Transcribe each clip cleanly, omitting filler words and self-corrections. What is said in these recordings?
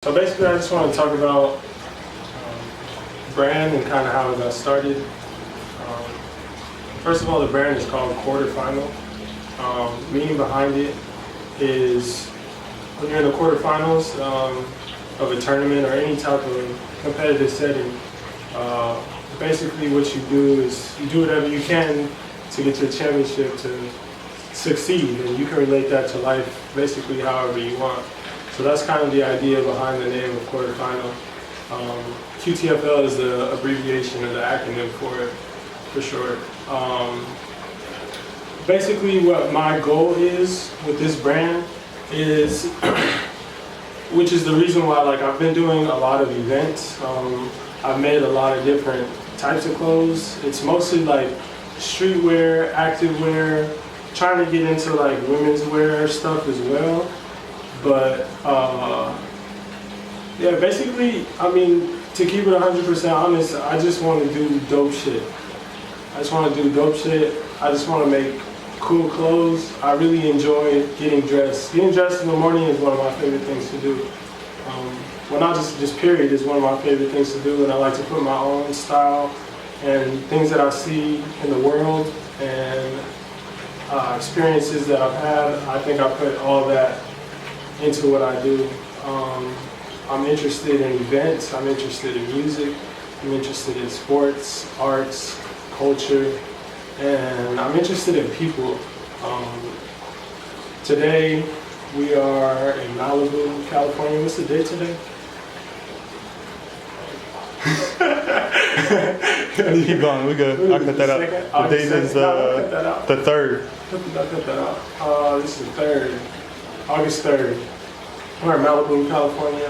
So basically, I just want to talk about brand and kind of how it got started. First of all, the brand is called Quarterfinal. Meaning behind it is when you're in the quarterfinals of a tournament or any type of competitive setting, basically what you do is you do whatever you can to get to a championship to succeed, and you can relate that to life basically however you want. So that's kind of the idea behind the name of Quarterfinal. QTFL is the abbreviation or the acronym for it, for short. Basically what my goal is with this brand is, which is the reason why I've been doing a lot of events. I've made a lot of different types of clothes. It's mostly streetwear, activewear, trying to get into women's wear stuff as well. But yeah, basically, I mean, to keep it 100% honest, I just want to do dope shit. I just want to do dope shit. I just want to make cool clothes. I really enjoy getting dressed. Getting dressed in the morning is one of my favorite things to do. Well, not just period, is one of my favorite things to do, and I like to put my own style and things that I see in the world and experiences that I've had. I think I put all that into what I do. I'm interested in events, I'm interested in music, I'm interested in sports, arts, culture, and I'm interested in people. Today we are in Malibu, California. What's the date today? Keep going, we good. I'll cut that out. The date is the 3rd. I'll cut that out. This is the 3rd, August 3rd. We're in Malibu, California.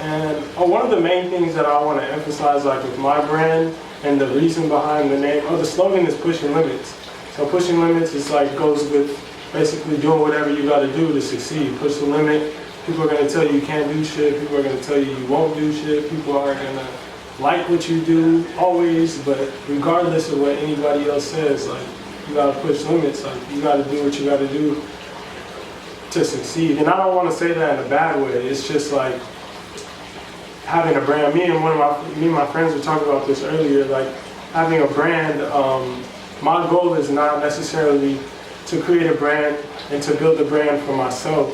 And one of the main things that I want to emphasize with my brand and the reason behind the name, the slogan is pushing limits. So pushing limits is goes with basically doing whatever you got to do to succeed. Push the limit. People are going to tell you can't do shit. People are going to tell you you won't do shit. People are going to like what you do always, but regardless of what anybody else says, you got to push limits. You got to do what you got to do to succeed. And I don't want to say that in a bad way. It's just having a brand. Me and my friends were talking about this earlier. Having a brand. My goal is not necessarily to create a brand and to build a brand for myself.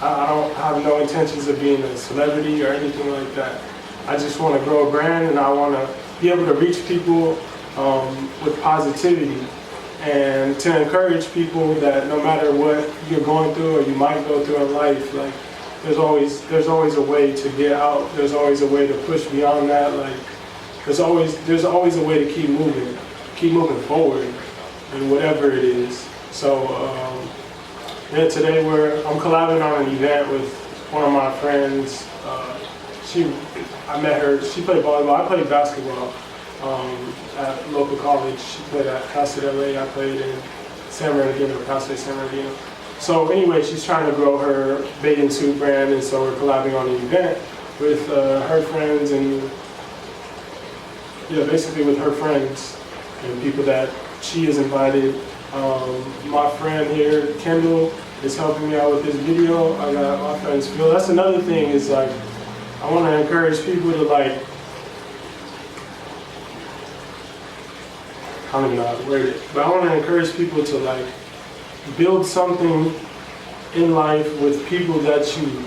I don't have no intentions of being a celebrity or anything like that. I just want to grow a brand, and I want to be able to reach people with positivity and to encourage people that no matter what you're going through or you might go through in life, there's always a way to get out. There's always a way to push beyond that. There's always a way to keep moving forward in whatever it is. So yeah, today I'm collabing on an event with one of my friends. I met her. She played volleyball. I played basketball at local college. She played at Cal State LA. I played in San Bernardino, Cal State San Bernardino. So anyway, she's trying to grow her bathing suit brand, and so we're collabing on an event with her friends, and yeah, basically with her friends and people that she has invited. My friend here, Kendall, is helping me out with this video. I got my friends Phil. That's another thing is I want to encourage people to I don't even know how to word it, but I want to encourage people to build something in life with people that you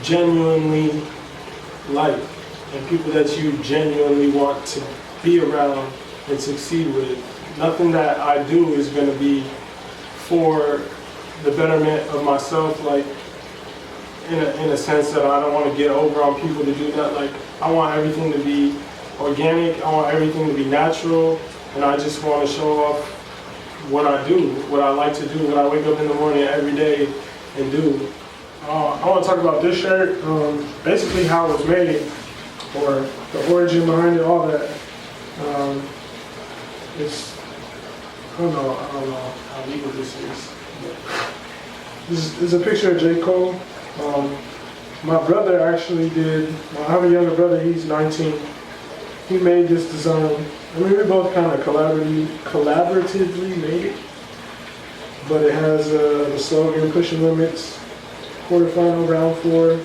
genuinely like and people that you genuinely want to be around and succeed with. Nothing that I do is going to be for the betterment of myself, in a sense that I don't want to get over on people to do that. I want everything to be organic, I want everything to be natural, and I just want to show off what I do, what I like to do, what I wake up in the morning every day and do. I want to talk about this shirt, basically how it was made, or the origin behind it, all that. I don't know how legal this is. This is a picture of J. Cole. My brother actually did, I have a younger brother, he's 19. He made this design. I mean, we both kind of collaboratively made it. But it has the slogan, pushing limits. quarterfinal, round 4.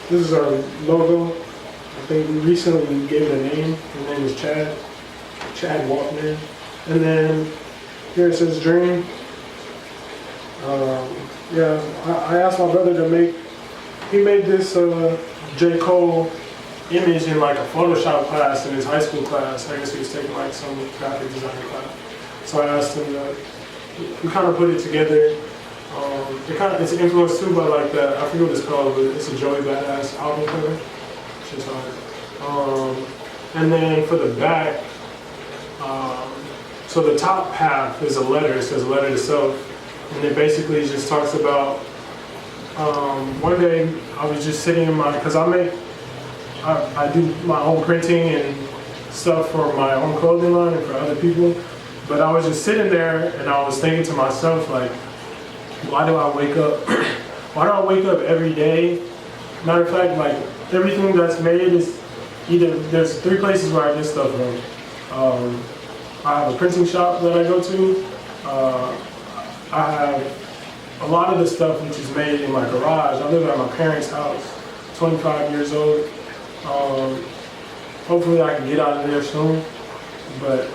This is our logo. I think we recently gave it a name. His name is Chad Walkman. And then here it says Dream. Yeah, I asked my brother to make, he made this J. Cole image in like a Photoshop class in his high school class. I guess he was taking like some graphic design class. So I asked him to, we kind of put it together. It's influenced too by like that, I forget what it's called, but it's a Joey Badass album cover. It's just hard. And then for the back, so the top half is a letter, it says letter to self. And it basically just talks about, one day I was just sitting in my, because I do my own printing and stuff for my own clothing line and for other people. But I was just sitting there and I was thinking to myself, like, why do I wake up? Why do I wake up every day? Matter of fact, like, everything that's made is either, there's 3 places where I get stuff from. I have a printing shop that I go to. I have a lot of the stuff which is made in my garage. I live at my parents' house, 25 years old. Hopefully I can get out of there soon. But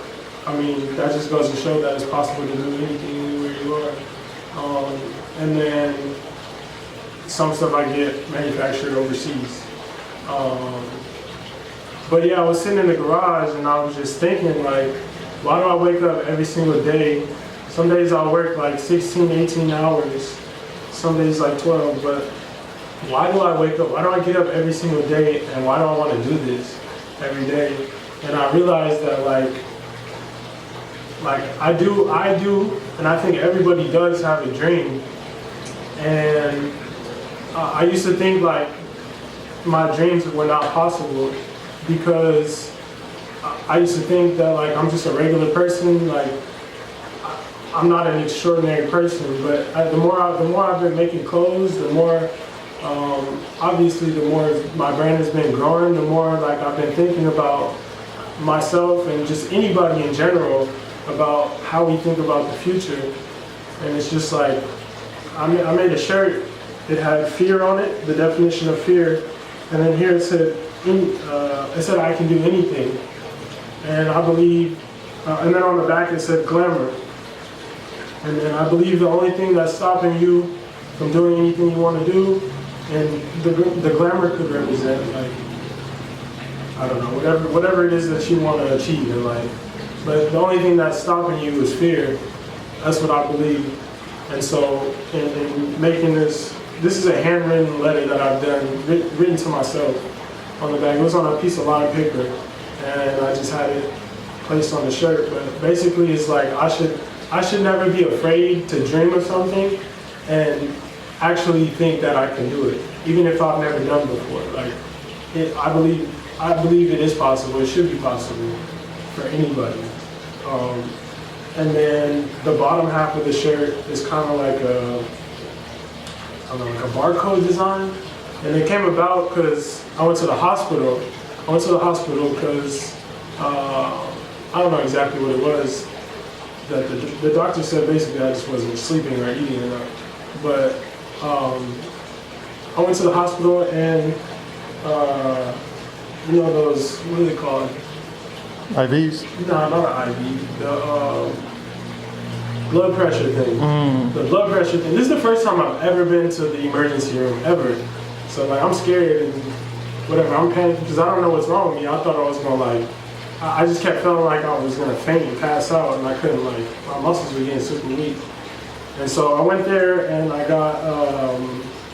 I mean, that just goes to show that it's possible to do anything anywhere you are. And then some stuff I get manufactured overseas. But yeah, I was sitting in the garage and I was just thinking, like, why do I wake up every single day? Some days I'll work like 16, 18 hours. Some days like 12, but why do I wake up? Why do I get up every single day and why do I want to do this every day? And I realized that like I do, and I think everybody does have a dream. And I used to think like my dreams were not possible because I used to think that like I'm just a regular person, like I'm not an extraordinary person. But the more I've been making clothes, the more obviously the more my brand has been growing, the more like I've been thinking about myself and just anybody in general about how we think about the future. And it's just like I made a shirt. It had fear on it, the definition of fear, and then here it said I can do anything. And I believe, and then on the back it said glamour. And then I believe the only thing that's stopping you from doing anything you want to do, and the glamour could represent like, I don't know, whatever it is that you want to achieve in life. But the only thing that's stopping you is fear. That's what I believe. And so in making this is a handwritten letter that I've done, written to myself on the back. It was on a piece of lined paper, and I just had it placed on the shirt. But basically it's like I should never be afraid to dream of something and actually think that I can do it, even if I've never done before. Like I believe it is possible. It should be possible for anybody. And then the bottom half of the shirt is kind of like like a barcode design. And it came about because I went to the hospital. Because I don't know exactly what it was. That the doctor said basically I just wasn't sleeping or eating enough. But I went to the hospital and you know those, what are they called? IVs? No, not an IV. The blood pressure thing. The blood pressure thing. This is the first time I've ever been to the emergency room, ever. So like I'm scared and whatever, I'm panicking because I don't know what's wrong with me. I thought I was gonna I just kept feeling like I was gonna faint and pass out, and I couldn't, my muscles were getting super weak. And so I went there and I got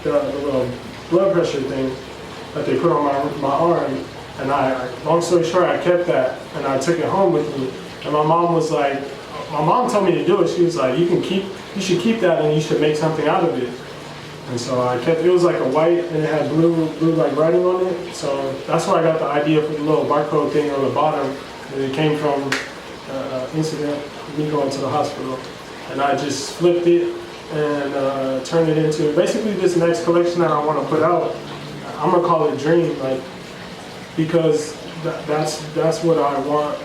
the little blood pressure thing that they put on my arm. And long story short, I kept that and I took it home with me. And my mom told me to do it. She was like, you should keep that and you should make something out of it. And so I kept, it was like a white and it had blue like writing on it. So that's where I got the idea for the little barcode thing on the bottom. And it came from incident, me going to the hospital. And I just flipped it and turned it into, basically this next collection that I want to put out, I'm gonna call it Dream, because that's what I want.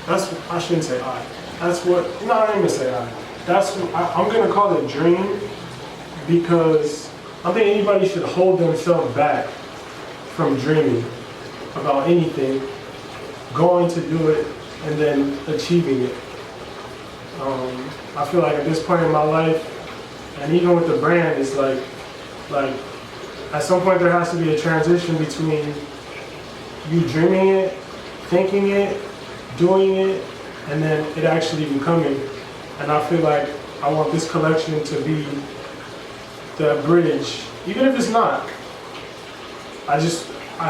I shouldn't say I. I'm gonna say I. I'm gonna call it Dream because I don't think anybody should hold themselves back from dreaming about anything, going to do it, and then achieving it. I feel like at this point in my life, and even with the brand, it's like at some point there has to be a transition between you dreaming it, thinking it, doing it, and then it actually becoming. And I feel like I want this collection to be the bridge, even if it's not. I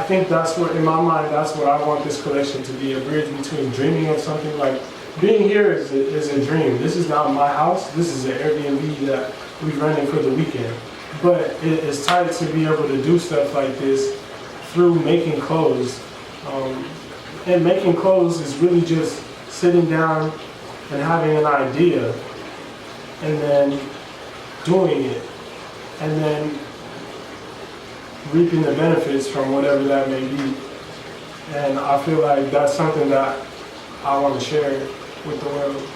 think that's what, in my mind, that's what I want this collection to be, a bridge between dreaming of something. Like, being here is a dream. This is not my house. This is an Airbnb that we're renting for the weekend. But it's tight to be able to do stuff like this through making clothes. And making clothes is really just sitting down and having an idea and then doing it and then reaping the benefits from whatever that may be. And I feel like that's something that I want to share with the world.